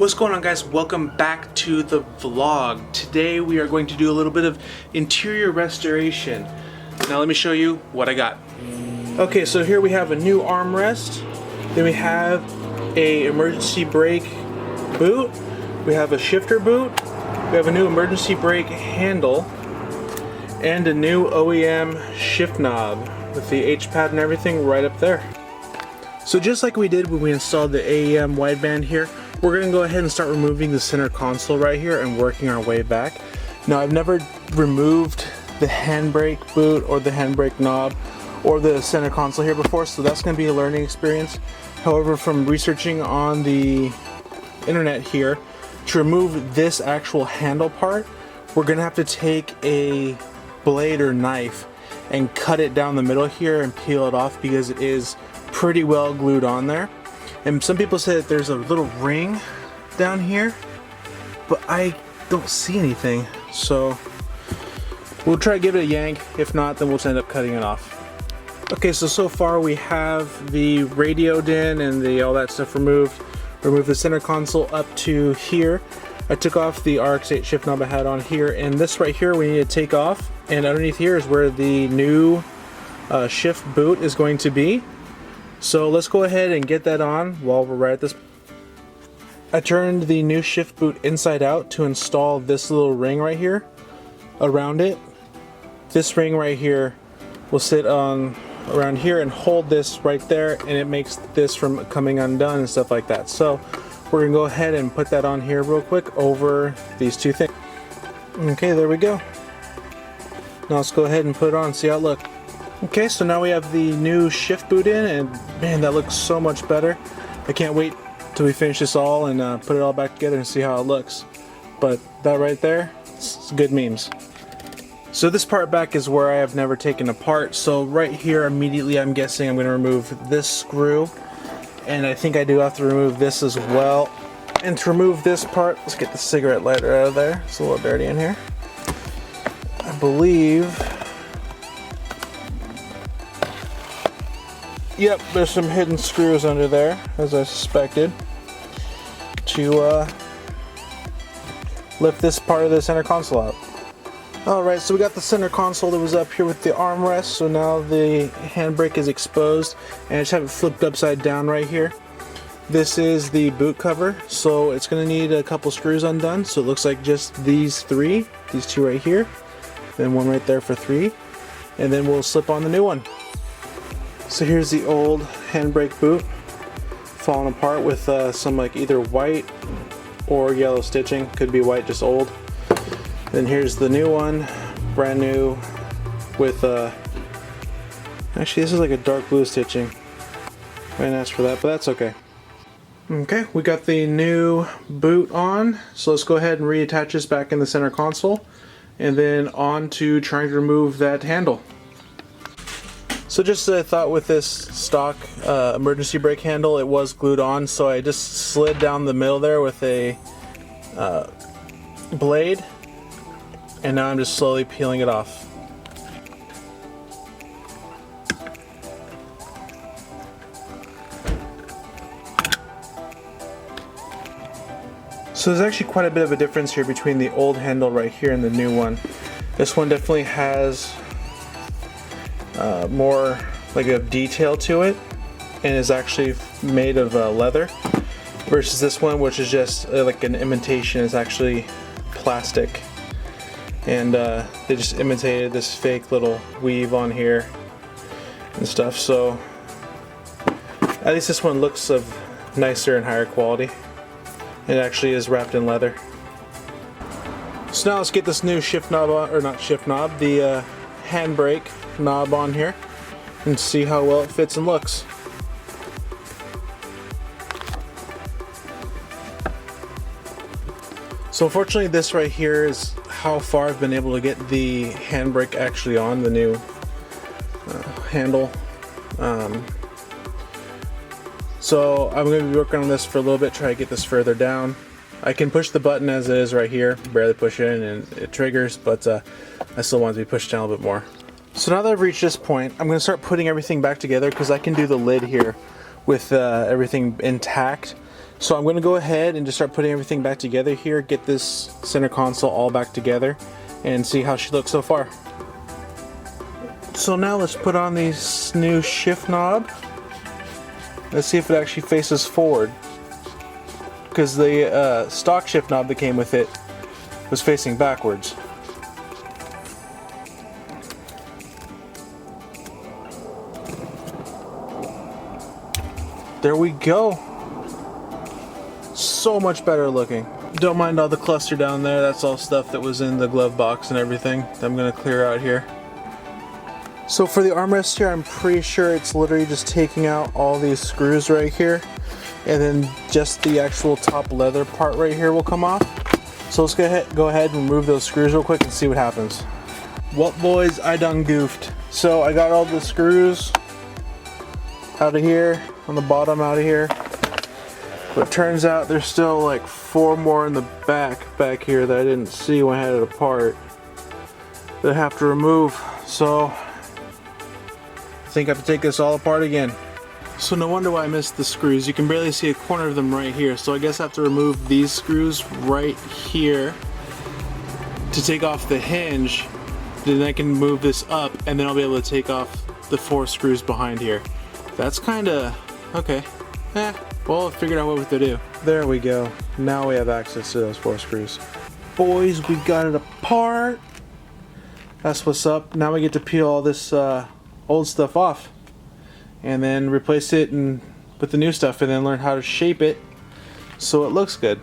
What's going on, guys? Welcome back to the vlog. Today we are going to do a little bit of interior restoration. Now let me show you what I got. Okay, so here we have a new armrest. Then we have a emergency brake boot. We have a shifter boot. We have a new emergency brake handle. And a new OEM shift knob with the H-pad and everything right up there. So just like we did when we installed the AEM wideband here, we're going to go ahead and start removing the center console right here and working our way back. Now, I've never removed the handbrake boot or the handbrake knob or the center console here before, so that's going to be a learning experience. However, from researching on the internet here, to remove this actual handle part, we're going to have to take a blade or knife and cut it down the middle here and peel it off because it is pretty well glued on there. And some people say that there's a little ring down here, but I don't see anything. So we'll try to give it a yank. If not, then we'll just end up cutting it off. Okay, so far we have the radio din and all that stuff removed. Remove the center console up to here. I took off the RX-8 shift knob I had on here, and this right here we need to take off. And underneath here is where the new shift boot is going to be. So let's go ahead and get that on while we're right at this. I turned the new shift boot inside out to install this little ring right here around it. This ring right here will sit on around here and hold this right there, and it makes this from coming undone and stuff like that. So we're gonna go ahead and put that on here real quick over these two things. Okay, there we go. Now let's go ahead and put it on and see how it looks. Okay, so now we have the new shift boot in, and man, that looks so much better. I can't wait till we finish this all and put it all back together and see how it looks. But that right there, it's good memes. So this part back is where I have never taken apart. So right here, immediately I'm guessing I'm going to remove this screw. And I think I do have to remove this as well. And to remove this part, let's get the cigarette lighter out of there. It's a little dirty in here. I believe... Yep, there's some hidden screws under there, as I suspected, to lift this part of the center console out. Alright, so we got the center console that was up here with the armrest, so now the handbrake is exposed, and I just have it flipped upside down right here. This is the boot cover, so it's going to need a couple screws undone, so it looks like just these two right here, then one right there for 3, and then we'll slip on the new one. So here's the old handbrake boot falling apart with some like either white or yellow stitching. Could be white, just old. Then here's the new one, brand new with actually this is like a dark blue stitching. I didn't ask for that, but that's okay. Okay, we got the new boot on. So let's go ahead and reattach this back in the center console, and then on to trying to remove that handle. So just a thought with this stock emergency brake handle, it was glued on, so I just slid down the middle there with a blade, and now I'm just slowly peeling it off. So there's actually quite a bit of a difference here between the old handle right here and the new one. This one definitely has more like a detail to it and is actually made of leather, versus this one, which is just like an imitation. It's actually plastic, and they just imitated this fake little weave on here and stuff. So at least this one looks of nicer and higher quality. It actually is wrapped in leather. So now let's get this new shift knob on, or not shift knob, the handbrake knob on here, and see how well it fits and looks. So unfortunately, this right here is how far I've been able to get the handbrake actually on the new handle. So I'm going to be working on this for a little bit, try to get this further down. I can push the button as it is right here, barely push it in and it triggers, but I still want it to be pushed down a little bit more. So now that I've reached this point, I'm going to start putting everything back together, because I can do the lid here with everything intact. So I'm going to go ahead and just start putting everything back together here, get this center console all back together, and see how she looks so far. So now let's put on this new shift knob. Let's see if it actually faces forward, because the stock shift knob that came with it was facing backwards. There we go. So much better looking. Don't mind all the cluster down there. That's all stuff that was in the glove box and everything that I'm gonna clear out here. So for the armrest here, I'm pretty sure it's literally just taking out all these screws right here, and then just the actual top leather part right here will come off. So let's go ahead and remove those screws real quick and see what happens. Well, boys, I done goofed. So I got all the screws out of here, on the bottom out of here. But it turns out there's still like 4 more in the back here that I didn't see when I had it apart that I have to remove. So I think I have to take this all apart again. So no wonder why I missed the screws. You can barely see a corner of them right here. So I guess I have to remove these screws right here to take off the hinge. Then I can move this up, and then I'll be able to take off the 4 screws behind here. That's kinda okay. Well, I figured out what to do. There we go. Now we have access to those 4 screws. Boys, we got it apart. That's what's up. Now we get to peel all this old stuff off and then replace it with the new stuff, and then learn how to shape it so it looks good.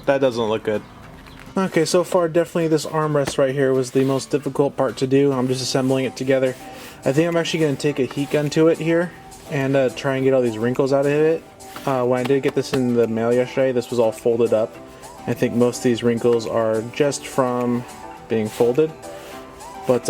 That doesn't look good. Okay, so far definitely this armrest right here was the most difficult part to do. I'm just assembling it together. I think I'm actually going to take a heat gun to it here and try and get all these wrinkles out of it. When I did get this in the mail yesterday, this was all folded up. I think most of these wrinkles are just from being folded, but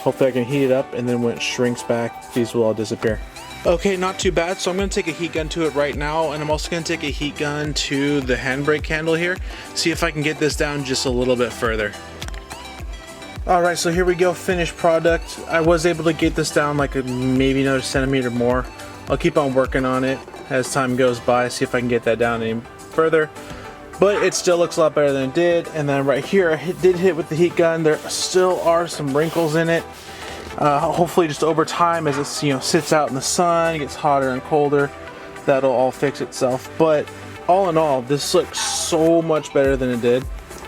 hopefully I can heat it up, and then when it shrinks back, these will all disappear. Okay, not too bad. So I'm going to take a heat gun to it right now, and I'm also going to take a heat gun to the handbrake handle here, see if I can get this down just a little bit further. Alright, so here we go, finished product. I was able to get this down like maybe another centimeter more. I'll keep on working on it as time goes by, see if I can get that down any further. But it still looks a lot better than it did. And then right here, I did hit with the heat gun. There still are some wrinkles in it. Hopefully just over time, as it sits out in the sun, it gets hotter and colder, that'll all fix itself. But all in all, this looks so much better than it did.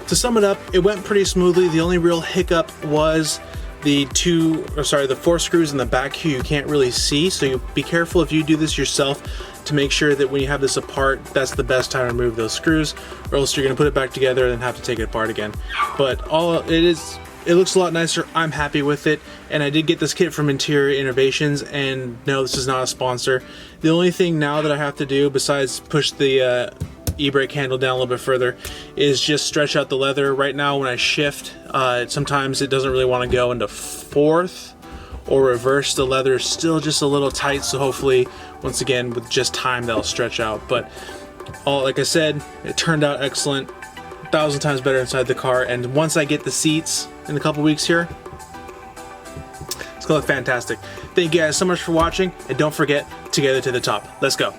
To sum it up, it went pretty smoothly. The only real hiccup was the 4 screws in the back here you can't really see, so you be careful if you do this yourself to make sure that when you have this apart, that's the best time to remove those screws, or else you're going to put it back together and have to take it apart again. But it looks a lot nicer. I'm happy with it, and I did get this kit from Interior Innovations, and no, this is not a sponsor. The only thing now that I have to do besides push the e-brake handle down a little bit further is just stretch out the leather. Right now when I shift, sometimes it doesn't really want to go into 4th or reverse. The leather is still just a little tight, so hopefully once again with just time that'll stretch out. But like I said, it turned out excellent, 1,000 times better inside the car, and once I get the seats in a couple weeks here, it's gonna look fantastic. Thank you guys so much for watching, and don't forget, together to the top. Let's go.